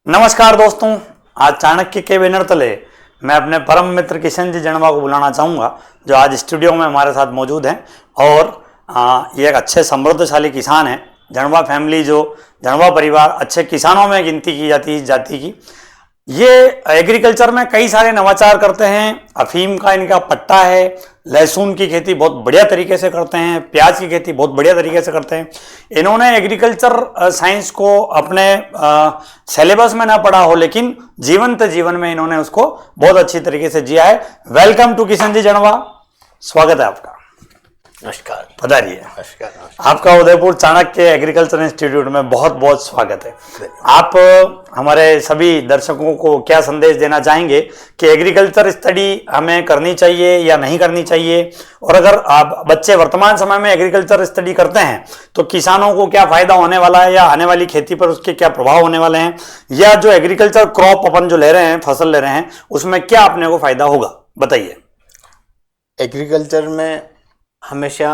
नमस्कार दोस्तों, आज चाणक्य के बैनर तले मैं अपने परम मित्र किशन जी जड़वा को बुलाना चाहूँगा, जो आज स्टूडियो में हमारे साथ मौजूद हैं। और ये एक अच्छे समृद्धशाली किसान हैं। जड़वा फैमिली, जो जड़वा परिवार अच्छे किसानों में गिनती की जाती है जाति की। ये एग्रीकल्चर में कई सारे नवाचार करते हैं। अफीम का इनका पट्टा है, लहसुन की खेती बहुत बढ़िया तरीके से करते हैं, प्याज की खेती बहुत बढ़िया तरीके से करते हैं। इन्होंने एग्रीकल्चर साइंस को अपने सिलेबस में ना पढ़ा हो, लेकिन जीवन में इन्होंने उसको बहुत अच्छी तरीके से जिया है। वेलकम टू किशन जी जड़वा, स्वागत है आपका। नमस्कार, पधारिए। नमस्कार। आपका उदयपुर चाणक्य एग्रीकल्चर इंस्टीट्यूट में बहुत बहुत स्वागत है। आप हमारे सभी दर्शकों को क्या संदेश देना चाहेंगे कि एग्रीकल्चर स्टडी हमें करनी चाहिए या नहीं करनी चाहिए, और अगर आप बच्चे वर्तमान समय में एग्रीकल्चर स्टडी करते हैं तो किसानों को क्या फायदा होने वाला है, या आने वाली खेती पर उसके क्या प्रभाव होने वाले हैं, या जो एग्रीकल्चर क्रॉप अपन जो ले रहे हैं, फसल ले रहे हैं, उसमें क्या अपने को फायदा होगा, बताइए। एग्रीकल्चर में हमेशा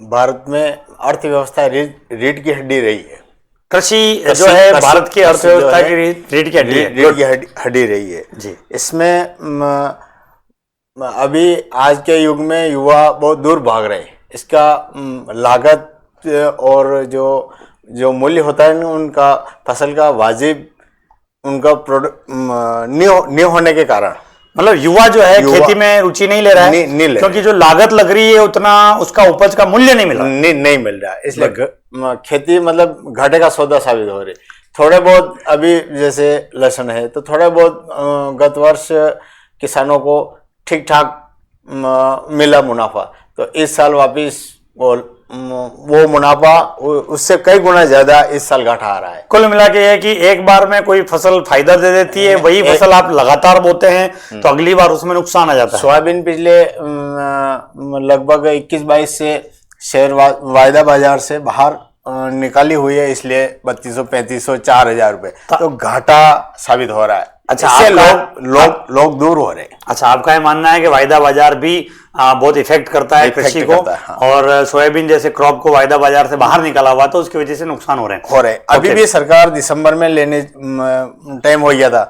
भारत में अर्थव्यवस्था रीढ़ की हड्डी रही है। कृषि जो है भारत की अर्थव्यवस्था की रीढ़ की हड्डी रही है जी। इसमें अभी आज के युग में युवा बहुत दूर भाग रहे हैं। इसका लागत और जो मूल्य होता है ना, उनका फसल का वाजिब उनका प्रोडक्ट नहीं होने के कारण, मतलब युवा जो है खेती में रुचि नहीं ले रहा है, क्योंकि जो लागत लग रही है उतना उसका उपज का मूल्य नहीं मिल रहा, नहीं मिल रहा। इसलिए खेती मतलब घाटे का सौदा साबित हो रही। थोड़े बहुत अभी जैसे लहसुन है तो थोड़ा बहुत गत वर्ष किसानों को ठीक ठाक मिला मुनाफा, तो इस साल वापिस वो मुनाफा उससे कई गुना ज्यादा इस साल घाटा आ रहा है। कुल मिला के है कि एक बार में कोई फसल फायदा दे देती है, वही फसल आप लगातार बोते हैं तो अगली बार उसमें नुकसान आ जाता है। सोयाबीन पिछले लगभग 21-22 से शेयर वायदा बाजार से बाहर निकाली हुई है, इसलिए 3200-3500 4,000 रुपए तो घाटा साबित हो रहा है। अच्छा, इससे लोग दूर हो रहे हैं। अच्छा, आपका ये मानना है कि वायदा बाजार भी बहुत इफेक्ट करता है कृषि को, हाँ। और सोयाबीन जैसे क्रॉप को वायदा बाजार से बाहर निकाला हुआ तो उसकी वजह से नुकसान हो रहे हैं। अभी भी सरकार दिसंबर में लेने टाइम हो गया था,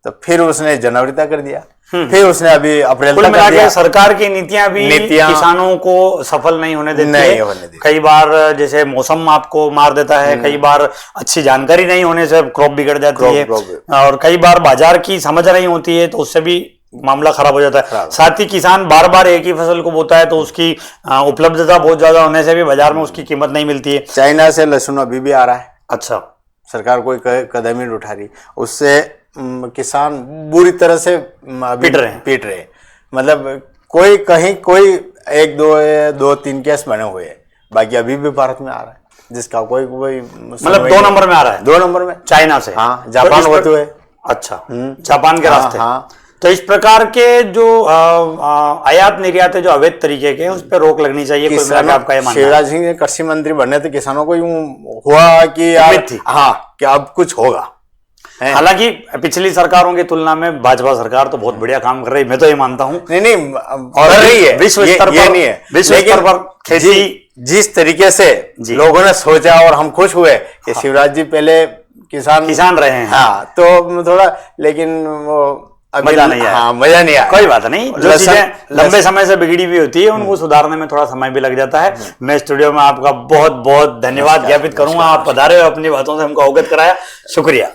तो फिर उसने जनवरी तक कर दिया, फिर उसने अभी अप्रैल तक कर दिया। सरकार की नीतियां किसानों को सफल नहीं होने देती है। कई बार जैसे मौसम आपको मार देता है, कई बार अच्छी जानकारी नहीं होने से क्रॉप बिगड़ जाती है, और कई बार बाजार की समझ नहीं होती है तो उससे भी मामला खराब हो जाता है। साथ ही किसान बार बार एक ही फसल को बोता है तो उसकी उपलब्धता बहुत ज्यादा होने से भी बाजार में उसकी कीमत नहीं मिलती है। चाइना से लहसुन अभी भी आ रहा है। अच्छा, सरकार कोई कदम ही नहीं उठा रही, उससे किसान बुरी तरह से पीट रहे हैं। मतलब कोई कहीं कोई 1-2-3 केस बने हुए हैं, बाकी अभी भी भारत में आ रहा है, जिसका कोई मतलब 2 नंबर में आ रहा है। 2 नंबर में चाइना से, हाँ, जापान होते हुए। अच्छा, जापान के रास्ते। हाँ। तो इस प्रकार के जो आयात निर्यात है जो अवैध तरीके के, उस पर रोक लगनी चाहिए। आपका ये मानना है? शिवराज सिंह कृषि मंत्री बनने तो किसानों को यूं हुआ कि यार हाँ कि अब कुछ होगा। हालांकि पिछली सरकारों की तुलना में भाजपा सरकार तो बहुत बढ़िया काम कर रही है, मैं तो ये मानता हूँ। नहीं और रही है, विश्व स्तर पर नहीं है, विश्व स्तर पर खेती जिस तरीके से लोगों ने सोचा, और हम खुश हुए कि शिवराज जी पहले किसान रहे हैं, हाँ, तो थोड़ा, लेकिन वो मजा नहीं आया। हाँ, मजा नहीं आया। कोई बात नहीं, जो चीजें लंबे समय से बिगड़ी हुई होती है उनको सुधारने में थोड़ा समय भी लग जाता है। मैं स्टूडियो में आपका बहुत बहुत धन्यवाद ज्ञापित करूंगा। आप पधारे हो, अपनी बातों से हमको अवगत कराया, शुक्रिया।